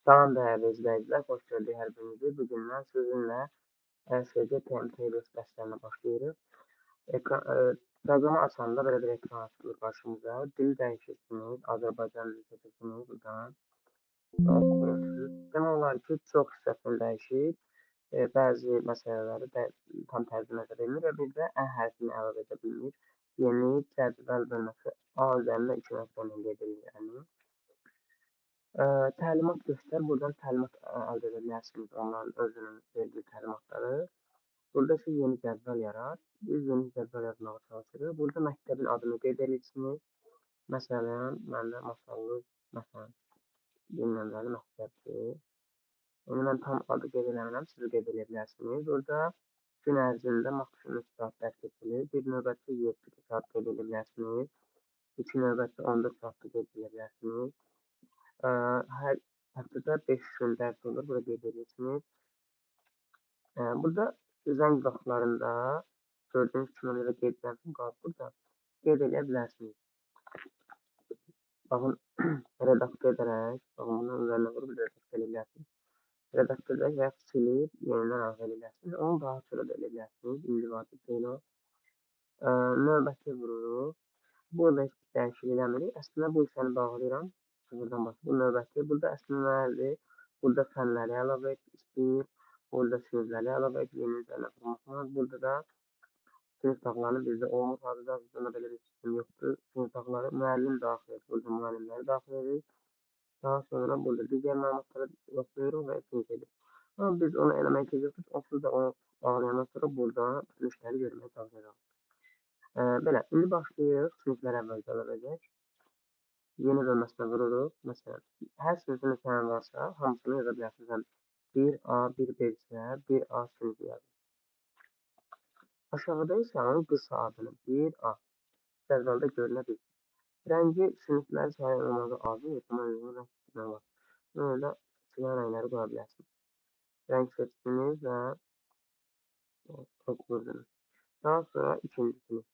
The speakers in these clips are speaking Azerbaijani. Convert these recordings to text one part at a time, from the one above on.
Salam dəyərli izləyicilər, xoş gördük hər birinizi. Bu gündən sizinlə SC TMT dərslərinə başlayırıq. Proqramı açanda belə bir ekran açılır qarşımıza. Dil dəyişirsiniz, Azərbaycan dili seçirsiniz buradan. Demək olar ki, çox hissəsini dəyişir. Bəzi məsələləri tam tərcümə edə bilmir və bir də ə hərfini əlavə edə bilmir. Yeni cədvəl bölməsi A üzərinə 2 nöqtəni qeyd edilir. Yəni. Təlimat göstər. Buradan təlimat əldə edə bilərsiniz. Onların özünün verdiyi təlimatları. Burada siz yeni cədvəl yarat. Biz yeni cədvəl yazmağa çalışırıq. Burada məktəbin adını qeyd edirsiniz. Məsələn, məndə masallı, məsələn, dinlənməli məktəbdir. Yəni, mən tam adı qeyd eləmirəm, siz qeyd edə bilərsiniz. Burada gün ərzində maksimum saat dərs keçilir. Bir növbətdə 7 saat qeyd edə bilərsiniz. 2 növbətdə 14 saat qeyd edə bilərsiniz. Hər həftədə 5 gün dərs olur, burada qeyd edirsiniz. Burada zəng vaxtlarında gördüyünüz kimi onlara qeyd edilsin, qalıb burada qeyd edə bilərsiniz. Baxın, redaktör edərək, baxın, bunun üzərinə vurub redaktör edə bilərsiniz. Redaktör edərək və silib, yenidən əlavə edə bilərsiniz. Onu daha sonra da edə bilərsiniz, indi vacib deyil o. Növbəti vururuq. Burada heç dəyişiklik eləmirik. Əslində bu hissəni bağlayıram. Buradan başlayıb. Bu növbəti. Burada əslində nələrdir? Burada fənləri əlavə istəyir. Burada sözləri əlavə edib yeni üzərinə vurmaq. Burada da sinif taxlarını bizdə olmur. Hazırda belə bir sistem yoxdur. Sinif taxları müəllim daxil edir. Burada müəllimləri daxil edir. Daha sonra burada digər məlumatları yoxlayırıq və ikinci edir. Amma biz onu eləmək yoxdur. Onsuz da onu bağlayandan sonra burada bütün işləri görməyə çalışacağıq. Belə, indi başlayırıq. Siniflər əvvəlcə əlavə edək. Yeni bölməsinə vururuq. Məsələn, hər sinifin sənə varsa, hamısını yaza bilərsiniz. 1A, 1B isə 1A sinifi yazın. Aşağıda isə onun qısa adını 1A cədvəldə görünə bilir. Rəngi siniflər sayı olmağı azdır, buna uyğun rəng seçmək var. Burada seçilən rəngləri qoya bilərsiniz. Rəng seçdiniz və vurdunuz. Daha sonra ikinci sinif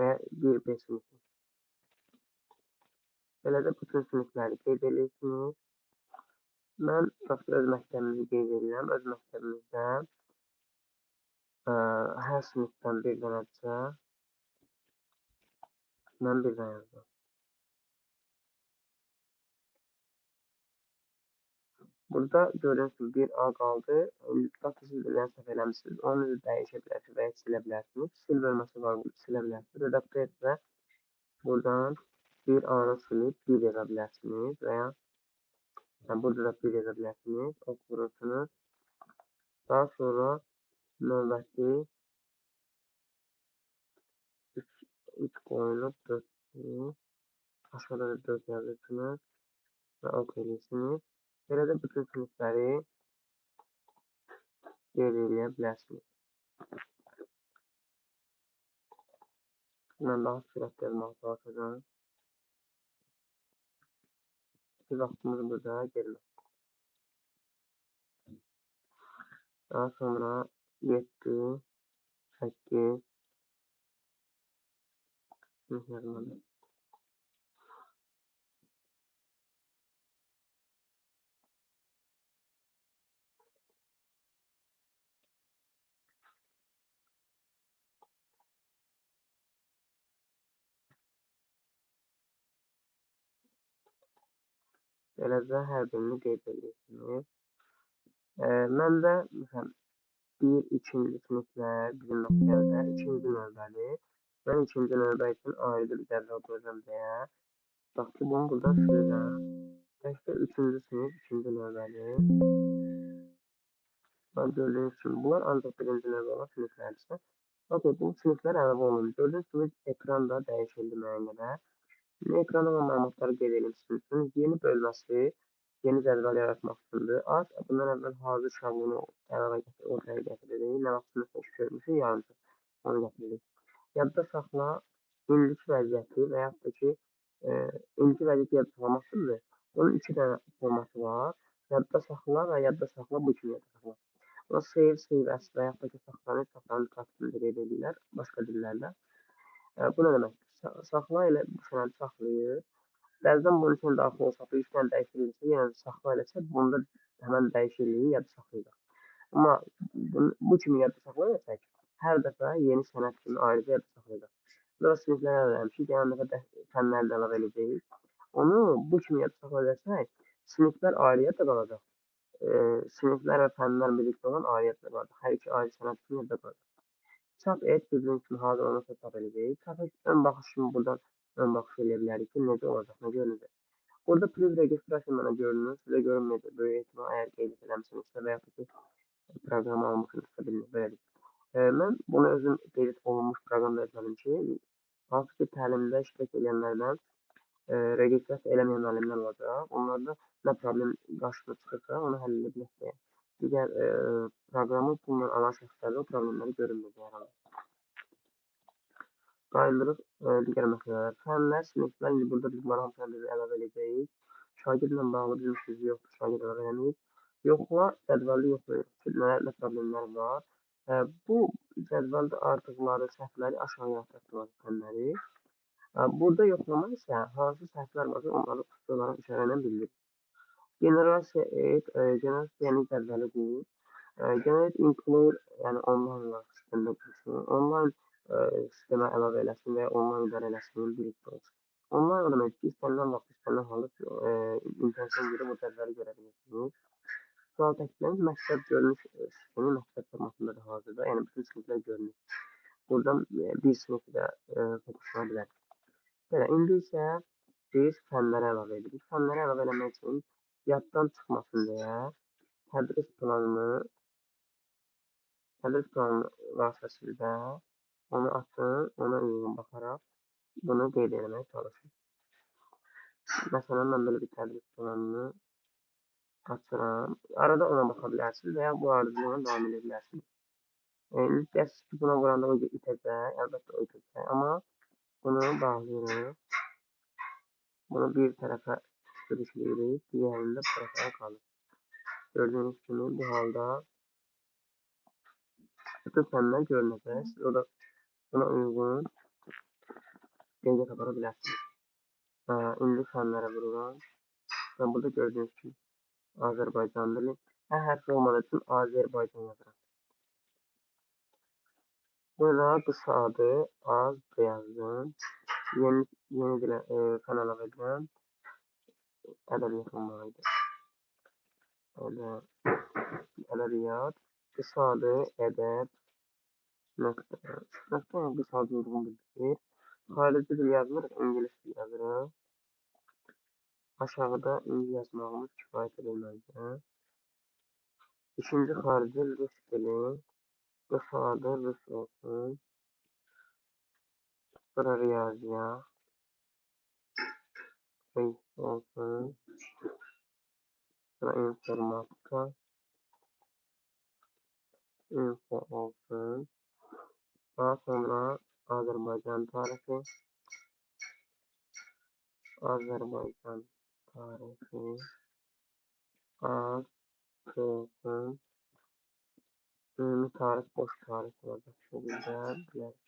və 1B sinifi. Beləcə bütün sinifləri qeyd edirsiniz. Mən öz məktəbimizi qeyd edirəm. Öz məktəbimizdə hər sinifdən bir dənəcə mən bir dənə yazdım. Burada gördüyünüz kimi 1A qaldı. Tutaq ki, siz bilən səhv eləmişsiniz. Onu dəyişə bilərsiniz və ya silə bilərsiniz. Sil bölməsi var, silə bilərsiniz. Redaktör etsə buradan 1A-nı silib 1 yaza bilərsiniz və ya burada da 1 yaza bilərsiniz. Ok vurursunuz. Daha sonra növbəti 3 qoyulub 4 aşağıda da 4 yazırsınız və ok edirsiniz. Belə də bütün sinifləri qeyd edə bilərsiniz. Mən daha sürətli yazmağa çalışacağım. Bir vaxtımız burada gerilir. Daha sonra 7, 8 yazmadım. Beləcə hər birini qeyd edirsiniz. Məndə məsələn 1-2-ci siniflər bizim məktəbdə 2-ci növbədir. Mən 2-ci növbə üçün ayrı bir cədvəl qoyacağam deyə. Bax ki, bunu buradan siləcəm. Təkcə 3-cü sinif 2-ci növbədir. Mən gördüyünüz kimi bunlar ancaq 1-ci növbə olan siniflərdirsə. Okey, bu siniflər əlavə olunur. Gördüyünüz kimi ekran da dəyişildi müəyyən qədər. Ekranda olan məlumatları qeyd edirsiniz. Yeni bölməsi, yeni cədvəl yaratmaq üçündür. Bundan əvvəl hazır şablonu ortaya gətiririk. Nə vaxt sınıfda iş görmüşük, yarımçı onu gətiririk. Yadda saxla, indiki vəziyyəti və yaxud da ki, indiki vəziyyəti yadda saxlamasıdır. Onun 2 dənə forması var. Yadda saxla və yadda saxla bu kimi yadda saxla. Buna save as və yaxud da ki, saxlanı qaçdığını qeyd edirlər başqa dillərdə. Bu nə deməkdir? Saxla elə bu sənədi saxlayır. Bəzən bunun içində daxil olsa, bir 3 dənə dəyişilirsə, yenə də saxla eləsə, bunda həmən dəyişikliyi yadda saxlayırıq. Amma bu kimi yadda saxlamayacaq, hər dəfə yeni sənəd kimi ayrıca yadda saxlayırıq. Burada siniflərə eləmişik, gələn dəfə fənləri də əlavə edəcəyik. Onu bu kimi yadda saxlayacaqsak, siniflər ayrı yadda qalacaq. Siniflər və fənlər birlikdə olan ayrı yadda qalacaq. Hər iki ayrı sənəd kimi yadda qalacaq. Çap et bildiyim kimi hazır olmasa çap edəcəyik. Çap et ön baxış kimi buradan ön baxış eləyə bilərik ki, necə olacaq, nə görünəcək. Burada plus registrasiya mənə görünür, sizə görünməyəcək. Böyük ehtimal əgər qeyd eləmişsinizsə və yaxud ki proqramı almışsınızsa belədir. Mən bunu özüm qeyd olunmuş proqramda etmədim ki, hansı ki təlimdə iştirak edənlərdən registrasiya eləməyən müəllimlər olacaq. Onlarda nə problem qarşısına çıxırsa, onu həll edə bilmək deyə. Digər proqramı bununla alan şəxslərdə o problemləri görünməyəcək hər halda. Qayıdırıq digər məsələlər. Fənlər, siniflər, indi burada biz maraq fənləri əlavə edəcəyik. Şagirdlə bağlı bizim sözü yoxdur, şagird əlavə eləməyik. Yoxla, cədvəldə yoxlayırıq ki, nə problemlər var. Bu cədvəldə artıqları, səhvləri aşağıya atırıq fənləri. Burada yoxlamaq isə hansı səhvlər varsa onları xüsusi olaraq işarə ilə bildiririk. Generasiya et, generasiya yəni cədvəli qur. Generate include, yəni onlayn olaraq sistemdə qursun. Onlayn sistemə əlavə eləsin və ya onlayn idarə eləsin, birlikdə olsun. Onlayn o demək ki, istənilən vaxt, istənilən halda internetin girib o cədvəli görə bilirsiniz. Sual təkliflərin məktəb görünüş sistemi məktəb formatındadır hazırda. Yəni bütün siniflər görünür. Buradan bir sinifi də fokuslara bilərik. Belə, indi isə biz fənləri əlavə edirik. Fənləri əlavə eləmək üçün yaddan çıxmasın deyə tədris planını vasitəsilə onu açın, ona uyğun baxaraq bunu qeyd etməyə çalışın. Məsələn, mən belə bir tədris planını açıram. Arada ona baxa bilərsiniz və ya bu arzularla davam edə bilərsiniz. İndi istəyirsiniz ki, buna vuranda o itəcək, əlbəttə o itəcək. Amma bunu bağlayırıq. Bunu bir tərəfə sürükləyirik, digərində bu tərəfə qalır. Gördüyünüz kimi bu halda bütün fənlər görünəcək. Siz o da buna uyğun qeydiyyat apara bilərsiniz. İndi fənlərə vururam. Və burada gördüyünüz kimi Azərbaycan dili. Hər hərfi olmadığı üçün Azərbaycan yazıram. Burada qısa adı az yazdım. Yeni dilə fən əlavə edirəm. Ədəbiyyat olmalıydı. Ədəbiyyat. Qısa adı ədəb. Nöqtə qısa adı uyğun bildirir. Xarici dil yazmırıq, ingilis dil yazırıq. Aşağıda indi yazmağımız kifayət edilməlidir. İkinci xarici dil rus dili. Qısa adı rus olsun. Sonra riyaziyyat. Olsun. Sonra informatika. Info olsun. Daha sonra Azərbaycan tarixi. Azərbaycan tarixi. Az olsun. Ümumi tarix boş tarix olacaq şekildə bilərik.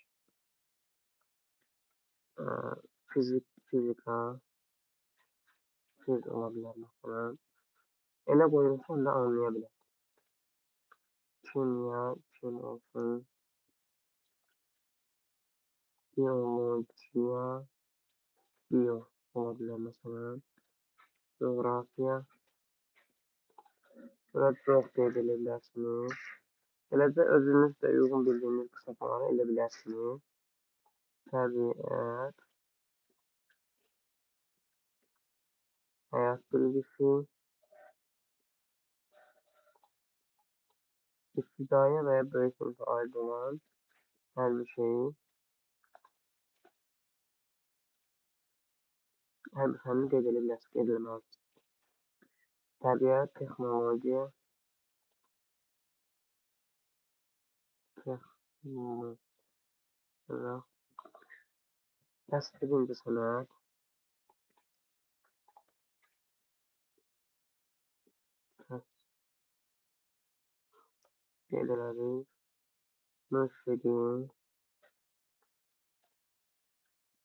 Fizika. Fiz ola bilər məsələn. Elə qoyulsa onu da anlaya bilər. Kimya, kim olsun. Biologiya, bio ola bilər məsələn. Coğrafiya. Burada çox qeyd edə bilərsiniz. Eləcə özünüz də uyğun bildiyiniz qısaltmaları elə bilərsiniz. Təbiət, həyat bilgisi, ibtidai və ya böyük sinifə aid olan hər bir şeyi, hər bir fənni qeyd edə bilərsiniz, qeyd eləməlisiniz. Təbiət, texnologiya, təsvir incəsənət, qeyd elədik, musiqi,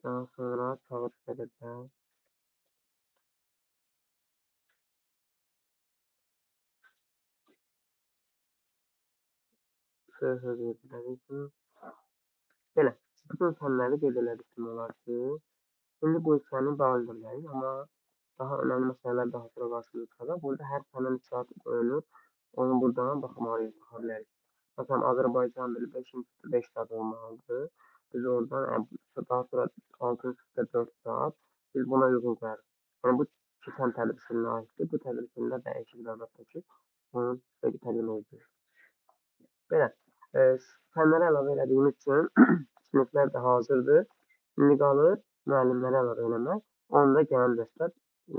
daha sonra kağıt qələbə, Belə, bütün fənləri qeyd elədik demək olar ki, indi bu hissəni davam edəcəyik, amma daha önəmli məsələlər daha sonra qarşımıza çıxacaq. Burada hər fəndən 2 saat bölünür. Onu buradan baxmalıyıq, baxa bilərik. Məsələn, Azərbaycan dili 5 saat olmalıdır. Biz oradan daha sonra 6-4 saat biz buna uyğun qoyarıq. Yəni bu 2 fən tədrisinə aiddir. Bu tədrisində dəyişir əlbəttə ki, bunun təqdim edilir. Belə, fənləri əlavə elədiyimiz üçün siniflər də hazırdır. İndi qalır müəllimləri əlavə eləmək. Onu da gələn dərsdə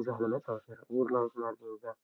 izah eləməyə çalışacağıq. Uğurlar olsun hər birinizə.